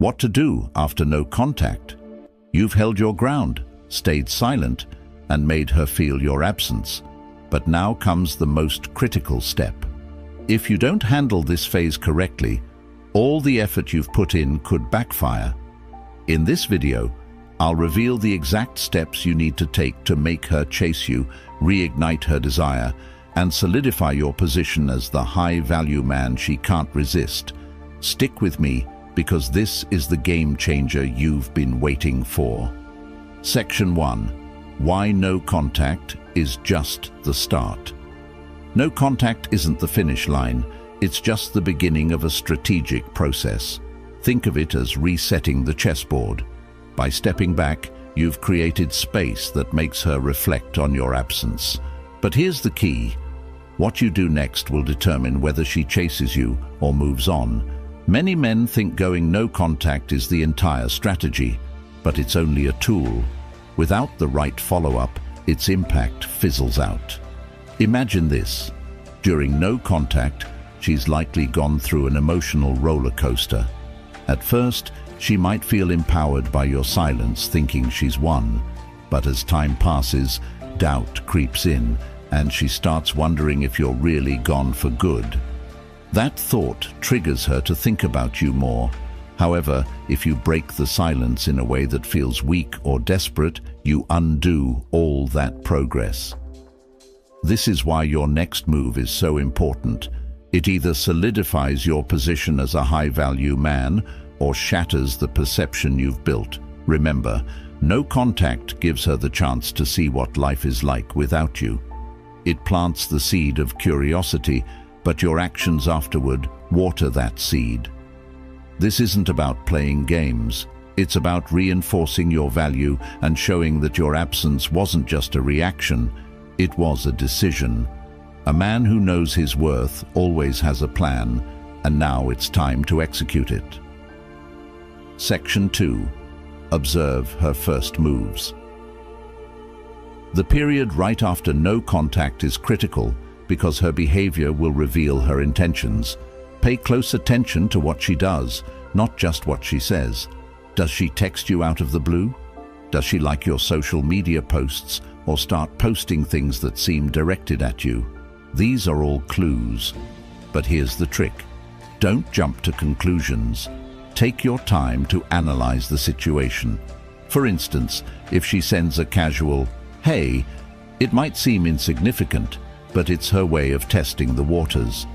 What to do after no contact? You've held your ground, stayed silent, and made her feel your absence. But now comes the most critical step. If you don't handle this phase correctly, all the effort you've put in could backfire. In this video, I'll reveal the exact steps you need to take to make her chase you, reignite her desire, and solidify your position as the high-value man she can't resist. Stick with me, because this is the game changer you've been waiting for. Section 1. Why no contact is just the start. No contact isn't the finish line, it's just the beginning of a strategic process. Think of it as resetting the chessboard. By stepping back, you've created space that makes her reflect on your absence. But here's the key. What you do next will determine whether she chases you or moves on. Many men think going no contact is the entire strategy, but it's only a tool. Without the right follow-up, its impact fizzles out. Imagine this. During no contact, she's likely gone through an emotional roller coaster. At first, she might feel empowered by your silence, thinking she's won. But as time passes, doubt creeps in, and she starts wondering if you're really gone for good. That thought triggers her to think about you more. However, if you break the silence in a way that feels weak or desperate, you undo all that progress. This is why your next move is so important. It either solidifies your position as a high-value man or shatters the perception you've built. Remember, no contact gives her the chance to see what life is like without you. It plants the seed of curiosity, but your actions afterward water that seed. This isn't about playing games. It's about reinforcing your value and showing that your absence wasn't just a reaction, it was a decision. A man who knows his worth always has a plan, and now it's time to execute it. Section 2. Observe her first moves. The period right after no contact is critical because her behavior will reveal her intentions. Pay close attention to what she does, not just what she says. Does she text you out of the blue? Does she like your social media posts or start posting things that seem directed at you? These are all clues. But here's the trick. Don't jump to conclusions. Take your time to analyze the situation. For instance, if she sends a casual, "Hey," it might seem insignificant, but it's her way of testing the waters.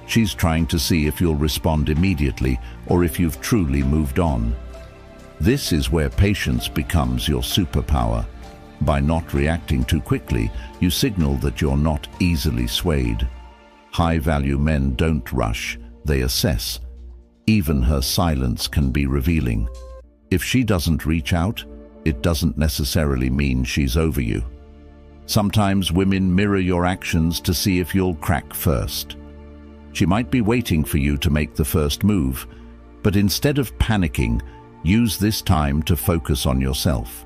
She's trying to see if you'll respond immediately or if you've truly moved on. This is where patience becomes your superpower. By not reacting too quickly, you signal that you're not easily swayed. High-value men don't rush, they assess. Even her silence can be revealing. If she doesn't reach out, it doesn't necessarily mean she's over you. Sometimes women mirror your actions to see if you'll crack first. She might be waiting for you to make the first move, but instead of panicking, use this time to focus on yourself.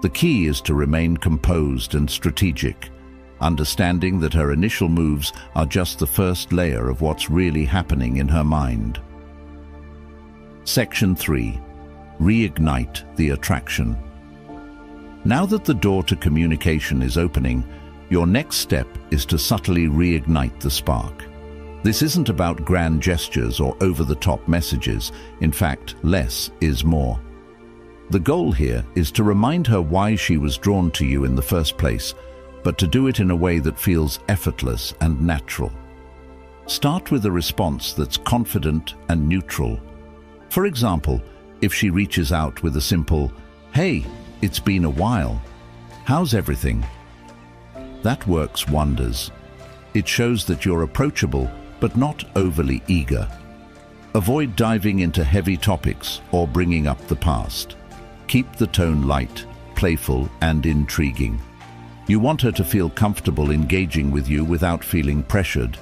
The key is to remain composed and strategic, understanding that her initial moves are just the first layer of what's really happening in her mind. Section 3. Reignite the attraction. Now that the door to communication is opening, your next step is to subtly reignite the spark. This isn't about grand gestures or over-the-top messages. In fact, less is more. The goal here is to remind her why she was drawn to you in the first place, but to do it in a way that feels effortless and natural. Start with a response that's confident and neutral. For example, if she reaches out with a simple, "Hey, it's been a while. How's everything?" That works wonders. It shows that you're approachable, but not overly eager. Avoid diving into heavy topics or bringing up the past. Keep the tone light, playful, and intriguing. You want her to feel comfortable engaging with you without feeling pressured.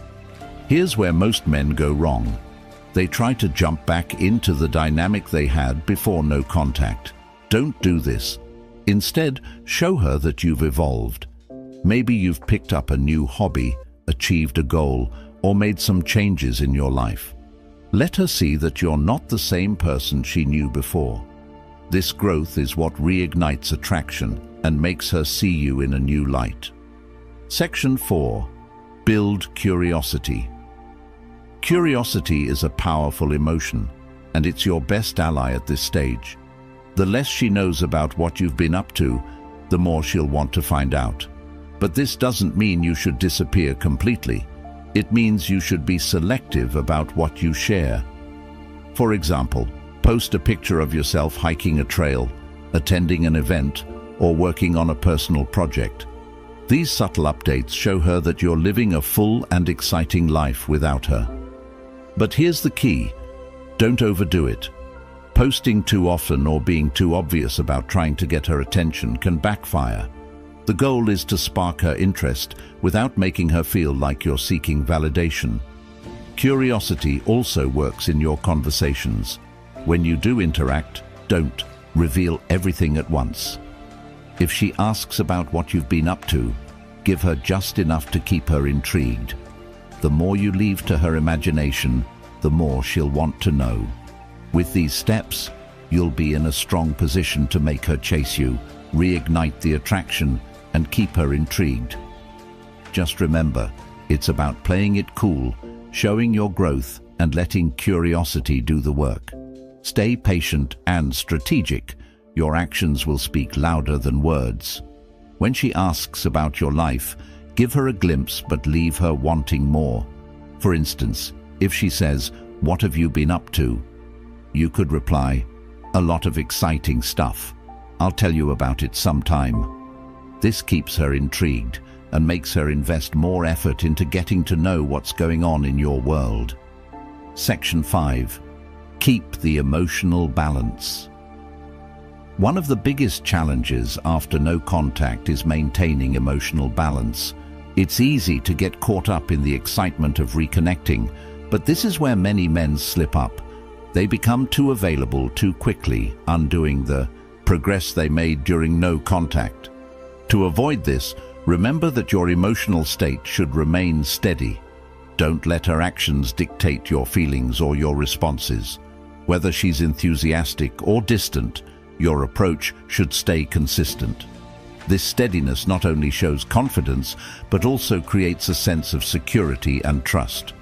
Here's where most men go wrong. They try to jump back into the dynamic they had before no contact. Don't do this. Instead, show her that you've evolved. Maybe you've picked up a new hobby, achieved a goal, or made some changes in your life. Let her see that you're not the same person she knew before. This growth is what reignites attraction and makes her see you in a new light. Section 4. Build curiosity. Curiosity is a powerful emotion, and it's your best ally at this stage. The less she knows about what you've been up to, the more she'll want to find out. But this doesn't mean you should disappear completely. It means you should be selective about what you share. For example, post a picture of yourself hiking a trail, attending an event, or working on a personal project. These subtle updates show her that you're living a full and exciting life without her. But here's the key: don't overdo it. Posting too often or being too obvious about trying to get her attention can backfire. The goal is to spark her interest without making her feel like you're seeking validation. Curiosity also works in your conversations. When you do interact, don't reveal everything at once. If she asks about what you've been up to, give her just enough to keep her intrigued. The more you leave to her imagination, the more she'll want to know. With these steps, you'll be in a strong position to make her chase you, reignite the attraction, and keep her intrigued. Just remember, it's about playing it cool, showing your growth, and letting curiosity do the work. Stay patient and strategic. Your actions will speak louder than words. When she asks about your life, give her a glimpse but leave her wanting more. For instance, if she says, "What have you been up to?" you could reply, "A lot of exciting stuff. I'll tell you about it sometime." This keeps her intrigued and makes her invest more effort into getting to know what's going on in your world. Section 5. Keep the emotional balance. One of the biggest challenges after no contact is maintaining emotional balance. It's easy to get caught up in the excitement of reconnecting, but this is where many men slip up. They become too available too quickly, undoing the progress they made during no contact. To avoid this, remember that your emotional state should remain steady. Don't let her actions dictate your feelings or your responses. Whether she's enthusiastic or distant, your approach should stay consistent. This steadiness not only shows confidence, but also creates a sense of security and trust.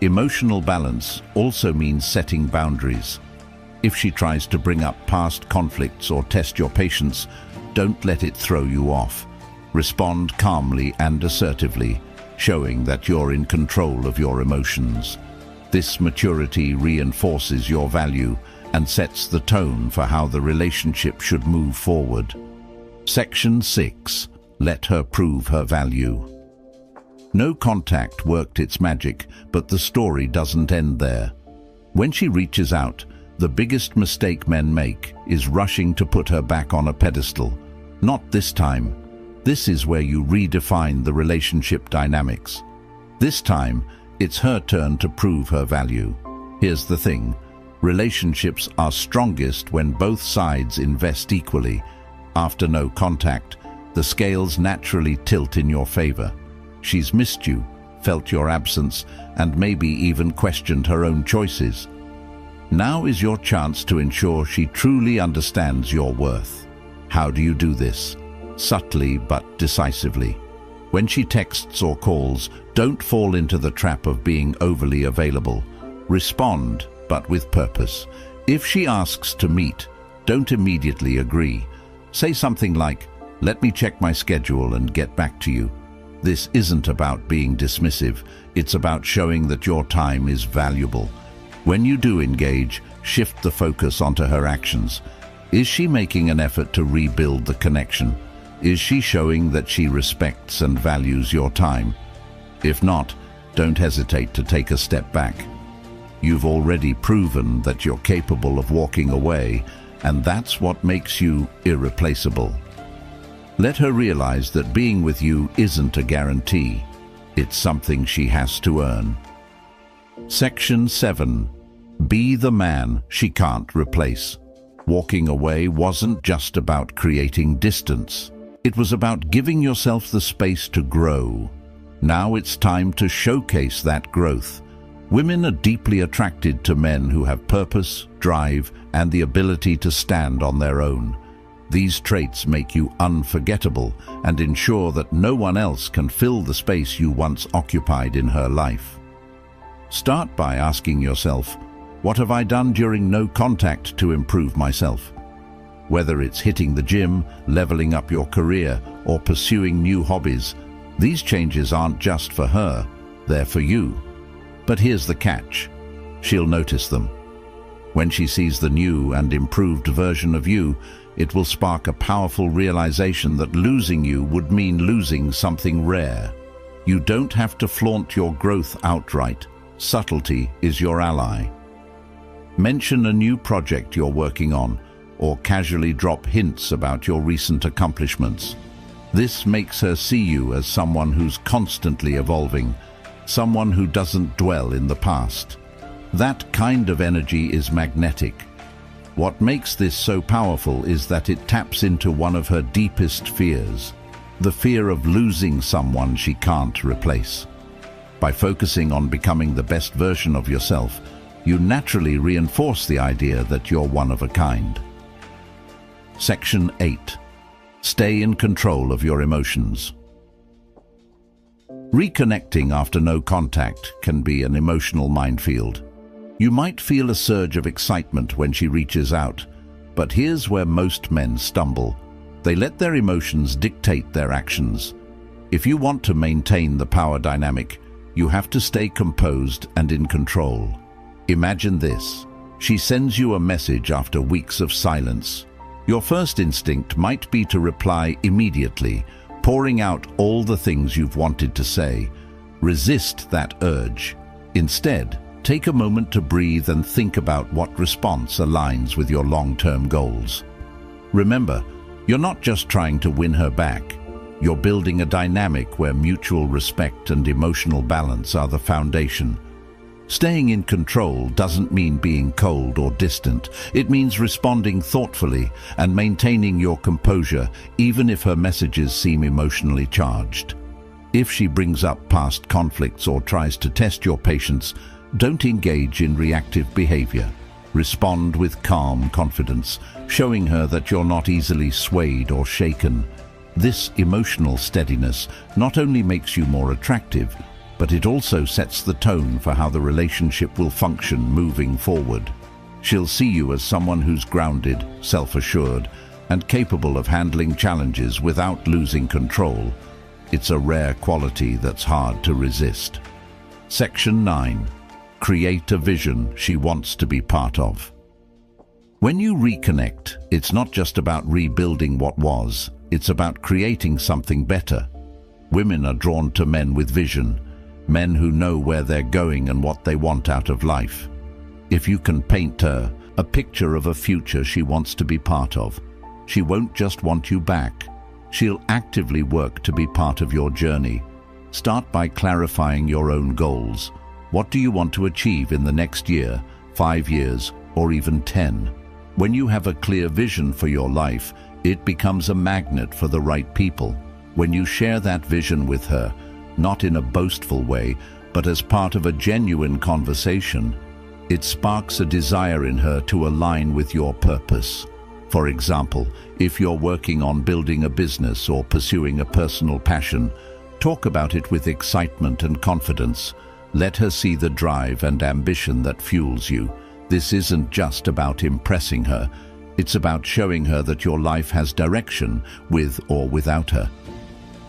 Emotional balance also means setting boundaries. If she tries to bring up past conflicts or test your patience, don't let it throw you off. Respond calmly and assertively, showing that you're in control of your emotions. This maturity reinforces your value and sets the tone for how the relationship should move forward. Section 6. Let her prove her value. No contact worked its magic, but the story doesn't end there. When she reaches out, the biggest mistake men make is rushing to put her back on a pedestal. Not this time. This is where you redefine the relationship dynamics. This time, it's her turn to prove her value. Here's the thing. Relationships are strongest when both sides invest equally. After no contact, the scales naturally tilt in your favor. She's missed you, felt your absence, and maybe even questioned her own choices. Now is your chance to ensure she truly understands your worth. How do you do this? Subtly but decisively. When she texts or calls, don't fall into the trap of being overly available. Respond, but with purpose. If she asks to meet, don't immediately agree. Say something like, "Let me check my schedule and get back to you." This isn't about being dismissive, it's about showing that your time is valuable. When you do engage, shift the focus onto her actions. Is she making an effort to rebuild the connection? Is she showing that she respects and values your time? If not, don't hesitate to take a step back. You've already proven that you're capable of walking away, and that's what makes you irreplaceable. Let her realize that being with you isn't a guarantee. It's something she has to earn. Section 7. Be the man she can't replace. Walking away wasn't just about creating distance. It was about giving yourself the space to grow. Now it's time to showcase that growth. Women are deeply attracted to men who have purpose, drive, and the ability to stand on their own. These traits make you unforgettable and ensure that no one else can fill the space you once occupied in her life. Start by asking yourself, what have I done during no contact to improve myself? Whether it's hitting the gym, leveling up your career, or pursuing new hobbies, these changes aren't just for her, they're for you. But here's the catch. She'll notice them. When she sees the new and improved version of you, it will spark a powerful realization that losing you would mean losing something rare. You don't have to flaunt your growth outright. Subtlety is your ally. Mention a new project you're working on, or casually drop hints about your recent accomplishments. This makes her see you as someone who's constantly evolving, someone who doesn't dwell in the past. That kind of energy is magnetic. What makes this so powerful is that it taps into one of her deepest fears, the fear of losing someone she can't replace. By focusing on becoming the best version of yourself, you naturally reinforce the idea that you're one of a kind. Section 8. Stay in control of your emotions. Reconnecting after no contact can be an emotional minefield. You might feel a surge of excitement when she reaches out, but here's where most men stumble. They let their emotions dictate their actions. If you want to maintain the power dynamic, you have to stay composed and in control. Imagine this. She sends you a message after weeks of silence. Your first instinct might be to reply immediately, pouring out all the things you've wanted to say. Resist that urge. Instead, take a moment to breathe and think about what response aligns with your long-term goals. Remember, you're not just trying to win her back. You're building a dynamic where mutual respect and emotional balance are the foundation. Staying in control doesn't mean being cold or distant. It means responding thoughtfully and maintaining your composure, even if her messages seem emotionally charged. If she brings up past conflicts or tries to test your patience, don't engage in reactive behavior. Respond with calm confidence, showing her that you're not easily swayed or shaken. This emotional steadiness not only makes you more attractive, but it also sets the tone for how the relationship will function moving forward. She'll see you as someone who's grounded, self-assured, and capable of handling challenges without losing control. It's a rare quality that's hard to resist. Section 9. Create a vision she wants to be part of. When you reconnect, it's not just about rebuilding what was, it's about creating something better. Women are drawn to men with vision, men who know where they're going and what they want out of life. If you can paint her a picture of a future she wants to be part of, she won't just want you back. She'll actively work to be part of your journey. Start by clarifying your own goals. What do you want to achieve in the next year, 5 years, or even 10? When you have a clear vision for your life, it becomes a magnet for the right people. When you share that vision with her, not in a boastful way, but as part of a genuine conversation, it sparks a desire in her to align with your purpose. For example, if you're working on building a business or pursuing a personal passion, talk about it with excitement and confidence. Let her see the drive and ambition that fuels you. This isn't just about impressing her. It's about showing her that your life has direction, with or without her.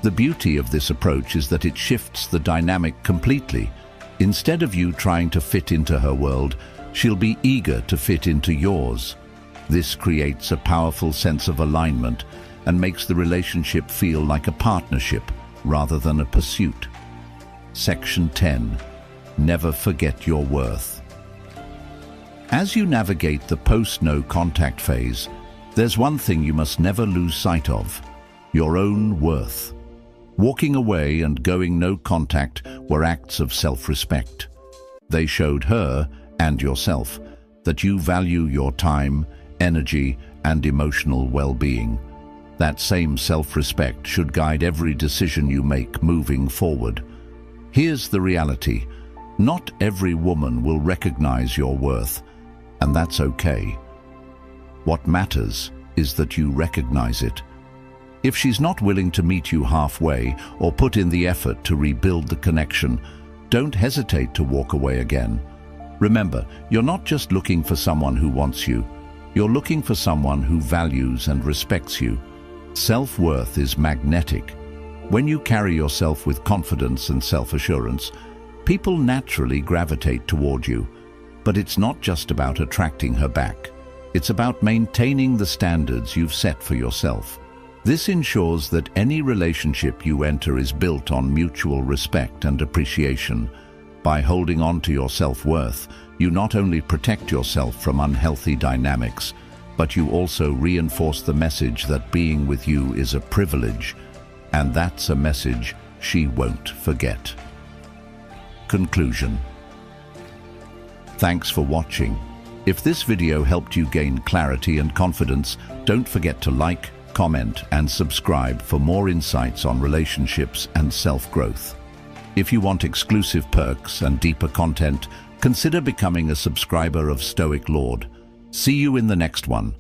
The beauty of this approach is that it shifts the dynamic completely. Instead of you trying to fit into her world, she'll be eager to fit into yours. This creates a powerful sense of alignment and makes the relationship feel like a partnership rather than a pursuit. Section 10. Never forget your worth. As you navigate the post-no contact phase, there's one thing you must never lose sight of: your own worth. Walking away and going no contact were acts of self-respect. They showed her, and yourself, that you value your time, energy, and emotional well-being. That same self-respect should guide every decision you make moving forward. Here's the reality. Not every woman will recognize your worth, and that's okay. What matters is that you recognize it. If she's not willing to meet you halfway or put in the effort to rebuild the connection, don't hesitate to walk away again. Remember, you're not just looking for someone who wants you. You're looking for someone who values and respects you. Self-worth is magnetic. When you carry yourself with confidence and self-assurance, people naturally gravitate toward you. But it's not just about attracting her back. It's about maintaining the standards you've set for yourself. This ensures that any relationship you enter is built on mutual respect and appreciation. By holding on to your self-worth, you not only protect yourself from unhealthy dynamics, but you also reinforce the message that being with you is a privilege, and that's a message she won't forget. Conclusion. Thanks for watching. If this video helped you gain clarity and confidence, don't forget to like, comment, and subscribe for more insights on relationships and self-growth. If you want exclusive perks and deeper content, consider becoming a subscriber of Stoic Lord. See you in the next one.